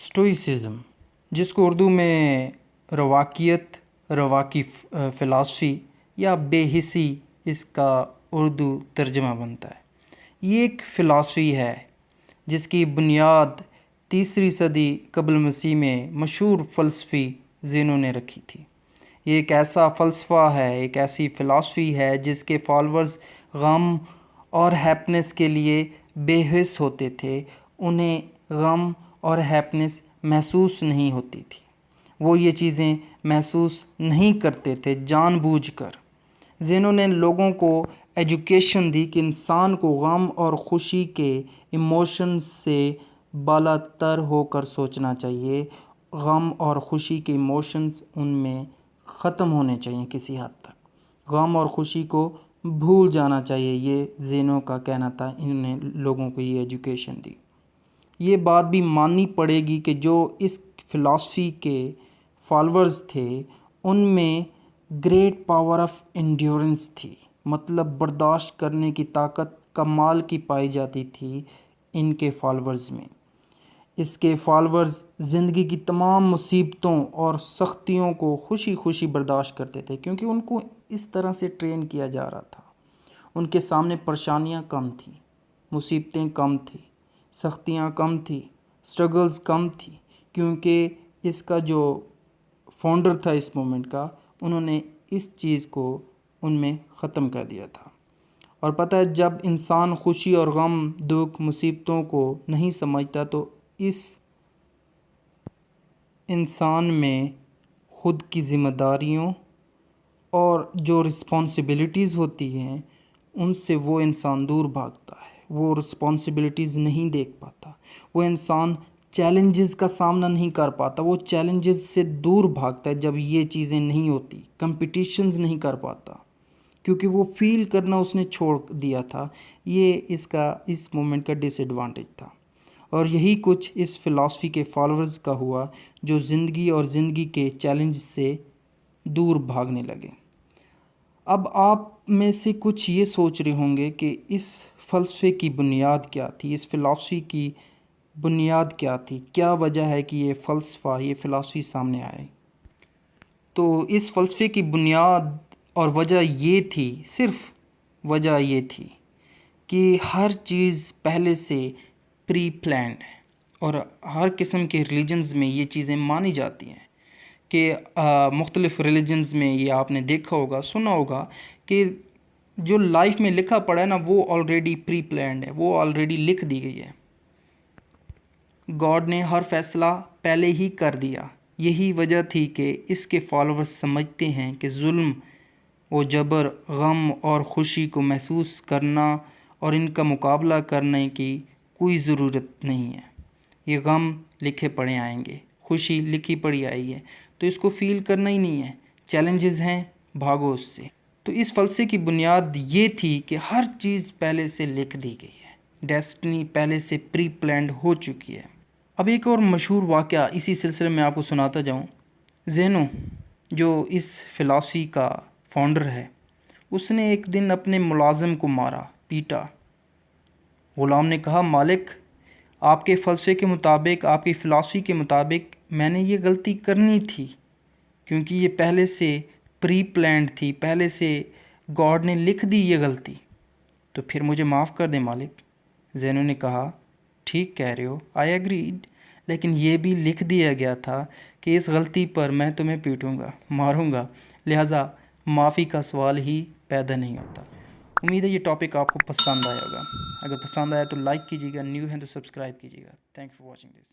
स्टोइसिज़्म, जिसको उर्दू में रवाकियत, रवाकी फ़िलासफ़ी या बेहिसी इसका उर्दू तर्जमा बनता है। ये एक फ़िलासफ़ी है जिसकी बुनियाद तीसरी सदी क़ब्ल मसीह में मशहूर फ़लसफ़ी ज़ेनो ने रखी थी। ये एक ऐसा फ़लसफ़ा है, एक ऐसी फ़िलासफ़ी है जिसके फॉलोअर्स गम और हैप्पीनेस के लिए बेहिस होते थे। उन्हें गम और हैप्पीनेस महसूस नहीं होती थी, वो ये चीज़ें महसूस नहीं करते थे जानबूझकर। ज़ेनो ने लोगों को एजुकेशन दी कि इंसान को गम और खुशी के इमोशन से बालातर होकर सोचना चाहिए। गम और खुशी के इमोशंस उनमें ख़त्म होने चाहिए किसी हद तक। गम और खुशी को भूल जाना चाहिए, ये ज़ेनो का कहना था। इन्होंने लोगों को ये एजुकेशन दी। ये बात भी माननी पड़ेगी कि जो इस फ़िलासफ़ी के फॉलोअर्स थे उनमें ग्रेट पावर ऑफ एंड्योरेंस थी, मतलब बर्दाश्त करने की ताकत कमाल की पाई जाती थी इनके फॉलोअर्स में। इसके फॉलोअर्स ज़िंदगी की तमाम मुसीबतों और सख्तियों को खुशी खुशी बर्दाश्त करते थे, क्योंकि उनको इस तरह से ट्रेन किया जा रहा था। उनके सामने परेशानियां कम थी, मुसीबतें कम थी, सख्तियां कम थी, स्ट्रगल्स कम थी, क्योंकि इसका जो फाउंडर था इस मूवमेंट का, उन्होंने इस चीज़ को उनमें ख़त्म कर दिया था। और पता है, जब इंसान खुशी और गम, दुख, मुसीबतों को नहीं समझता तो इस इंसान में ख़ुद की ज़िम्मेदारियों और जो रिस्पॉन्सिबिलिटीज़ होती हैं उनसे वो इंसान दूर भागता है। वो रिस्पॉन्सिबिलिटीज़ नहीं देख पाता, वो इंसान चैलेंजेस का सामना नहीं कर पाता, वो चैलेंजेस से दूर भागता है जब ये चीज़ें नहीं होती। कंपटीशंस नहीं कर पाता क्योंकि वो फील करना उसने छोड़ दिया था। ये इस मोमेंट का डिसएडवांटेज था। और यही कुछ इस फ़िलासफ़ी के फॉलोअर्स का हुआ, जो ज़िंदगी और ज़िंदगी के चैलेंज से दूर भागने लगे। अब आप में से कुछ ये सोच रहे होंगे कि इस फ़लसफ़े की बुनियाद क्या थी, इस फ़िलासफ़ी की बुनियाद क्या थी, क्या वजह है कि ये फ़लसफ़ा, ये फ़िलासफ़ी सामने आए। तो इस फ़लसफ़े की बुनियाद और वजह ये थी, सिर्फ़ वजह ये थी कि हर चीज़ पहले से प्री प्लान्ड है। और हर किस्म के रिलीजन्स में ये चीज़ें मानी जाती हैं कि मुख्तलिफ़ रिलीजन्स में ये आपने देखा होगा, सुना होगा कि जो लाइफ में लिखा पड़ा है ना, वो ऑलरेडी प्री प्लान्ड है, वो ऑलरेडी लिख दी गई है। गॉड ने हर फैसला पहले ही कर दिया। यही वजह थी कि इसके फॉलोअर्स समझते हैं कि जुल्म व जबर, गम और खुशी को महसूस करना और इनका मुकाबला करने की कोई ज़रूरत नहीं है। ये गम लिखे पड़े आएंगे, खुशी लिखी पड़ी आई है, तो इसको फ़ील करना ही नहीं है। चैलेंजेस हैं, भागो उससे। तो इस फ़लसफ़े की बुनियाद ये थी कि हर चीज़ पहले से लिख दी गई है, डेस्टिनी पहले से प्री प्लान्ड हो चुकी है। अब एक और मशहूर वाक़या इसी सिलसिले में आपको सुनाता जाऊँ। ज़ेनो, जो इस फ़िलासफ़ी का फाउंडर है, उसने एक दिन अपने मुलाज़िम को मारा, पीटा। ग़ुलाम ने कहा, मालिक, आपके फ़लसफ़े के मुताबिक, आपकी फ़िलासफ़ी के मुताबिक मैंने ये गलती करनी थी, क्योंकि ये पहले से प्री प्लान्ड थी, पहले से गॉड ने लिख दी ये गलती, तो फिर मुझे माफ़ कर दें मालिक। ज़ेनो ने कहा, ठीक कह रहे हो, आई एग्रीड, लेकिन ये भी लिख दिया गया था कि इस गलती पर मैं तुम्हें पीटूँगा, मारूँगा, लिहाजा माफ़ी का सवाल ही पैदा नहीं होता। उम्मीद है ये टॉपिक आपको पसंद आया होगा। अगर पसंद आया तो लाइक कीजिएगा, न्यू है तो सब्सक्राइब कीजिएगा। Thanks for watching this.